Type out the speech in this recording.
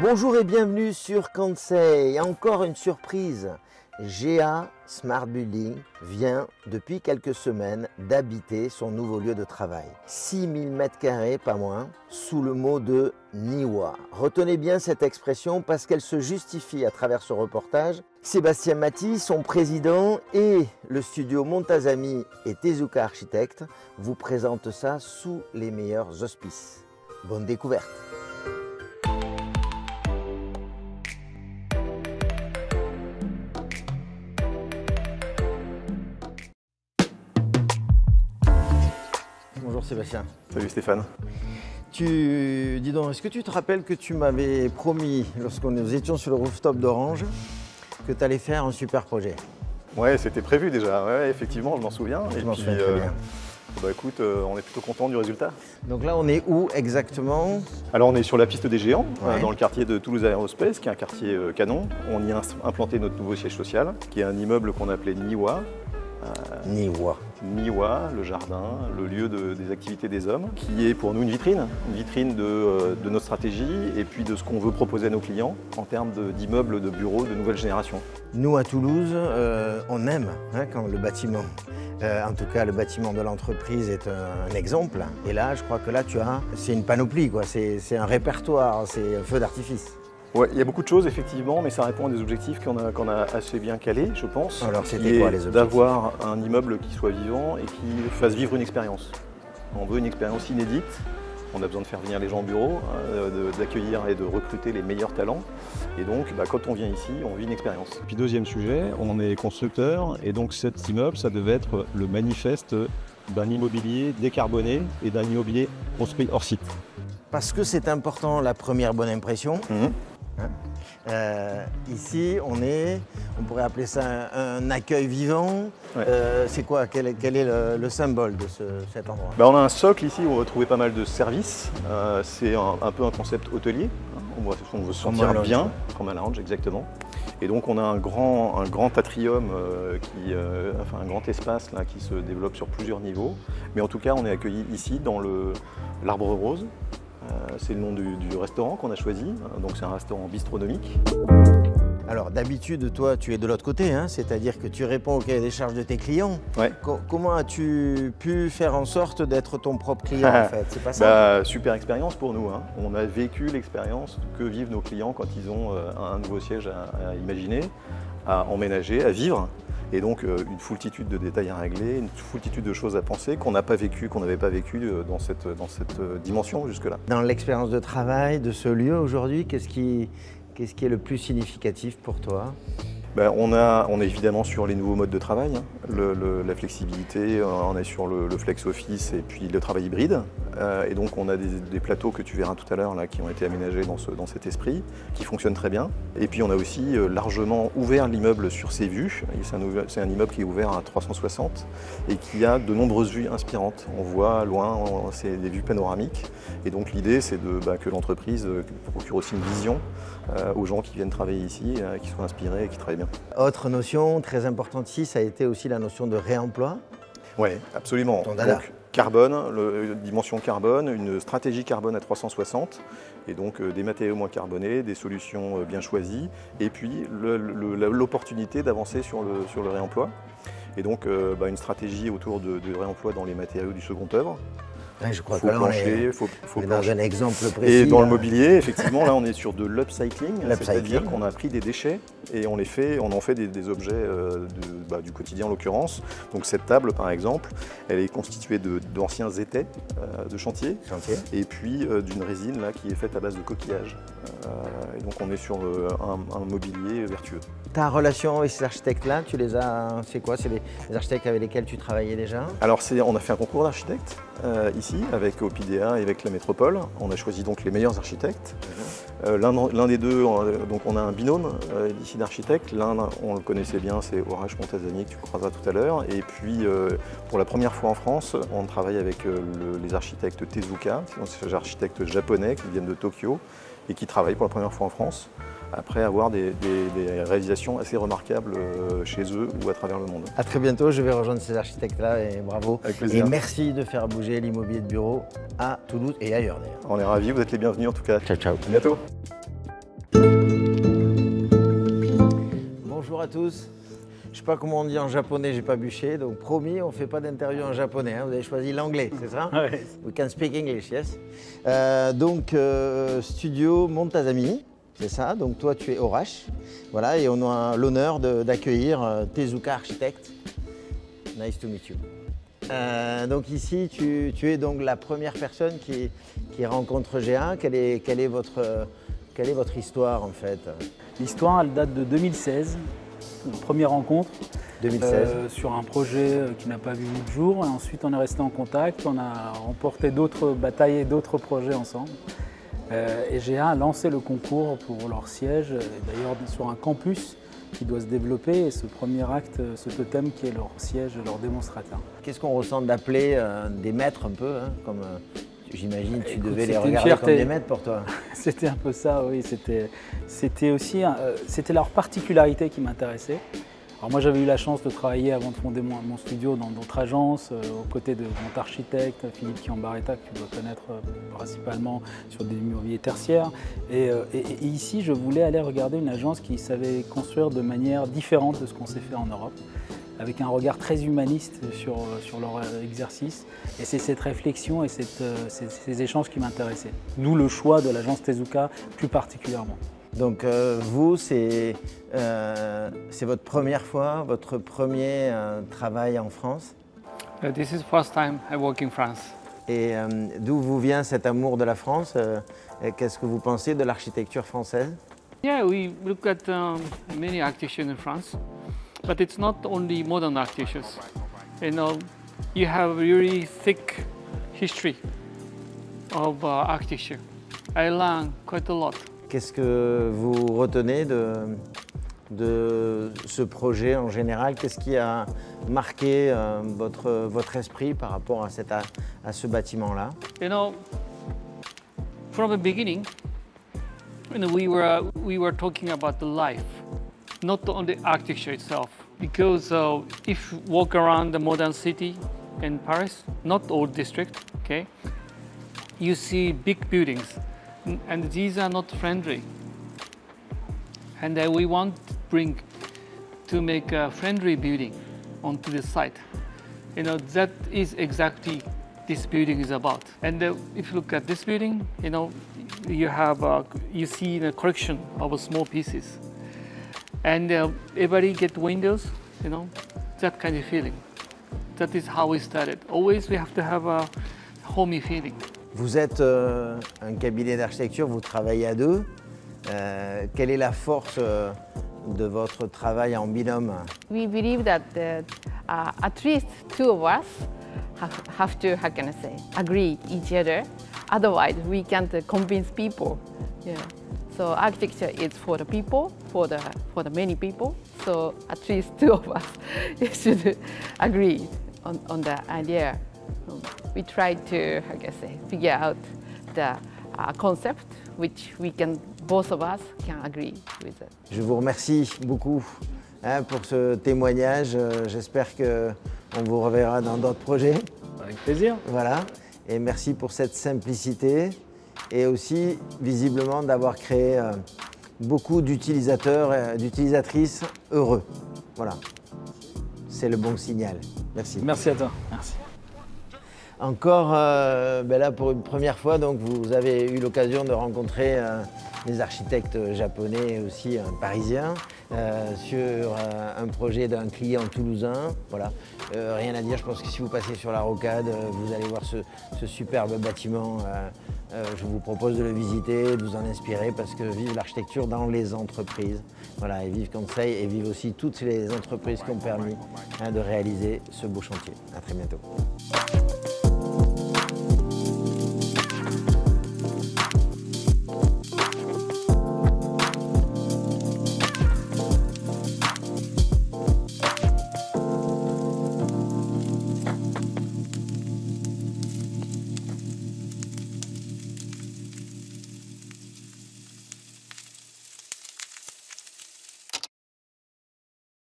Bonjour et bienvenue sur Kansei. Encore une surprise. GA Smart Building vient depuis quelques semaines d'habiter son nouveau lieu de travail. 6000 m², pas moins, sous le mot de Niwa. Retenez bien cette expression parce qu'elle se justifie à travers ce reportage. Sébastien Maty, son président, et le studio Montazami et Tezuka Architectes vous présentent ça sous les meilleurs auspices. Bonne découverte. Bonjour Sébastien. Salut Stéphane. Dis donc, est-ce que tu te rappelles que tu m'avais promis, lorsque nous étions sur le rooftop d'Orange, que tu allais faire un super projet? Ouais, c'était prévu déjà, ouais, effectivement, je m'en souviens. Je m'en souviens très bien. Bah écoute, on est plutôt content du résultat. Donc là, on est où exactement? Alors on est sur la piste des Géants, Ouais. dans le quartier de Toulouse Aérospace, qui est un quartier canon. On y a implanté notre nouveau siège social, qui est un immeuble qu'on appelait Niwa. Niwa. Niwa, le jardin, le lieu des activités des hommes, qui est pour nous une vitrine de notre stratégie et puis de ce qu'on veut proposer à nos clients en termes d'immeubles, de bureaux de nouvelle génération. Nous, à Toulouse, on aime quand le bâtiment, en tout cas le bâtiment de l'entreprise est un exemple. Et là, je crois que là, c'est une panoplie, quoi. C'est un répertoire, c'est un feu d'artifice. Ouais, il y a beaucoup de choses effectivement, mais ça répond à des objectifs qu'on a assez bien calés, je pense. Alors, c'était quoi les objectifs? D'avoir un immeuble qui soit vivant et qui fasse vivre une expérience. On veut une expérience inédite. On a besoin de faire venir les gens au bureau, d'accueillir et de recruter les meilleurs talents. Et donc, quand on vient ici, on vit une expérience. Puis deuxième sujet, on est constructeur et donc cet immeuble, ça devait être le manifeste d'un immobilier décarboné et d'un immobilier construit hors site. Parce que c'est important, la première bonne impression. Ici, on pourrait appeler ça un accueil vivant. Ouais. C'est quoi? Quel est le symbole de cet endroit? On a un socle ici où on va trouver pas mal de services. C'est un peu un concept hôtelier. On veut se sentir bien, comme un lounge exactement. Et donc on a un grand atrium, un grand espace là, qui se développe sur plusieurs niveaux. Mais en tout cas, on est accueilli ici dans l'Arbre Rose. C'est le nom du restaurant qu'on a choisi, donc c'est un restaurant bistronomique. Alors d'habitude, toi, tu es de l'autre côté, c'est-à-dire que tu réponds au cahier des charges de tes clients. Ouais. Comment as-tu pu faire en sorte d'être ton propre client en fait? C'est pas ça? Super expérience pour nous. On a vécu l'expérience que vivent nos clients quand ils ont un nouveau siège à imaginer, à emménager, à vivre. Et donc une foultitude de détails à régler, une foultitude de choses à penser qu'on n'avait pas vécu dans cette dimension jusque-là. Dans l'expérience de travail de ce lieu aujourd'hui, qu'est-ce qui est le plus significatif pour toi? On est évidemment sur les nouveaux modes de travail, la flexibilité, on est sur le flex office et puis le travail hybride. Et donc on a des plateaux que tu verras tout à l'heure là, qui ont été aménagés dans cet esprit, qui fonctionnent très bien. Et puis on a aussi largement ouvert l'immeuble sur ses vues. C'est un immeuble qui est ouvert à 360 et qui a de nombreuses vues inspirantes. On voit loin, c'est des vues panoramiques. Et donc l'idée c'est que l'entreprise procure aussi une vision aux gens qui viennent travailler ici, qui soient inspirés et qui travaillent bien. Autre notion très importante ici, ça a été aussi la notion de réemploi. Oui, absolument. Donc, carbone, dimension carbone, une stratégie carbone à 360, et donc des matériaux moins carbonés, des solutions bien choisies, et puis l'opportunité d'avancer sur le réemploi. Et donc une stratégie autour de réemploi dans les matériaux du second œuvre. Ouais, je crois faut plancher, faut dans un exemple précis. Et dans le mobilier, effectivement, là on est sur de l'upcycling, c'est-à-dire qu'on a pris des déchets et on en fait des objets du quotidien en l'occurrence. Donc cette table par exemple, elle est constituée d'anciens étais de chantier. Et puis d'une résine là, qui est faite à base de coquillages. Et donc on est sur un mobilier vertueux. Ta relation avec ces architectes-là, c'est quoi? C'est les architectes avec lesquels tu travaillais déjà? Alors on a fait un concours d'architectes ici avec Opidea et avec la métropole. On a choisi donc les meilleurs architectes. L'un des deux, donc on a un binôme ici d'architectes. L'un, on le connaissait bien, c'est Horace Montazami que tu croiseras tout à l'heure. Et puis pour la première fois en France, on travaille avec les architectes Tezuka, c'est des architectes japonais qui viennent de Tokyo et qui travaillent pour la première fois en France, après avoir des réalisations assez remarquables chez eux ou à travers le monde. À très bientôt, je vais rejoindre ces architectes-là et bravo. Avec plaisir. Et merci de faire bouger l'immobilier de bureau à Toulouse et ailleurs d'ailleurs. On est ravis, vous êtes les bienvenus en tout cas. Ciao, ciao. À bientôt. bonjour à tous. Je ne sais pas comment on dit en japonais, j'ai pas bûché, donc promis, on ne fait pas d'interview en japonais. Hein. Vous avez choisi l'anglais, c'est ça? Ouais. We can speak English, yes. Studio Montazami, c'est ça. Donc toi, tu es Orache. Voilà, et on a l'honneur d'accueillir Tezuka Architect. Nice to meet you. Donc ici, tu es donc la première personne qui rencontre GA. Quelle est votre histoire en fait? L'histoire, elle date de 2016, première rencontre. 2016. Sur un projet qui n'a pas vu le jour. Et ensuite, on est resté en contact. On a remporté d'autres batailles et d'autres projets ensemble. Et GA a lancé le concours pour leur siège, d'ailleurs sur un campus qui doit se développer. Et ce premier acte, ce totem qui est leur siège, leur démonstrateur. Qu'est-ce qu'on ressent d'appeler des maîtres un peu, hein, comme j'imagine tu Écoute, devais les c'était une regarder comme fierté. des maîtres pour toi. C'était un peu ça, oui. C'était aussi c'était leur particularité qui m'intéressait. Alors moi j'avais eu la chance de travailler avant de fonder mon studio dans d'autres agences, aux côtés de mon architecte Philippe Chiambaretta, que tu dois connaître principalement sur des immobiliers tertiaires. Et ici je voulais aller regarder une agence qui savait construire de manière différente de ce qu'on s'est fait en Europe, avec un regard très humaniste sur leur exercice. Et c'est cette réflexion et ces échanges qui m'intéressaient. D'où le choix de l'agence Tezuka plus particulièrement. Donc vous, c'est votre première fois, votre premier travail en France. This is first time I work in France. Et d'où vous vient cet amour de la France? Et qu'est-ce que vous pensez de l'architecture française? Yeah, we look at many architecture in France, but it's not only modern architectures. You know, you have really thick history of architecture. I learned quite a lot. Qu'est-ce que vous retenez de ce projet en général? Qu'est-ce qui a marqué votre esprit par rapport à ce bâtiment-là? You know, from the beginning, you know, we were talking about the life, not on the architecture itself. Because if you walk around the modern city in Paris, not old district, okay, you see big buildings. And these are not friendly. And we want to make a friendly building onto the site. You know, that is exactly this building is about. And if you look at this building, you know, you see the collection of small pieces. And everybody get windows, you know, that kind of feeling. That is how we started. Always we have to have a homey feeling. Vous êtes un cabinet d'architecture, vous travaillez à deux. Quelle est la force de votre travail en binôme? We believe that at least two of us have to, how can I say, agree each other. Otherwise, we can't convince people. Yeah. So architecture is for the people, for the many people. So at least two of us should agree on the idea. We try to, how can I say, figure out the concept which both of us can agree with it. Je vous remercie beaucoup pour ce témoignage. J'espère qu'on vous reverra dans d'autres projets. Avec plaisir. Voilà. Et merci pour cette simplicité et aussi visiblement d'avoir créé beaucoup d'utilisateurs et d'utilisatrices heureux. Voilà. C'est le bon signal. Merci. Merci à toi. Merci. Encore là pour une première fois, donc vous avez eu l'occasion de rencontrer des architectes japonais et aussi parisiens sur un projet d'un client toulousain. Voilà. Rien à dire, je pense que si vous passez sur la rocade, vous allez voir ce superbe bâtiment. Je vous propose de le visiter, de vous en inspirer parce que vive l'architecture dans les entreprises. Voilà, et vive Kansei et vive aussi toutes les entreprises qui ont permis de réaliser ce beau chantier. À très bientôt.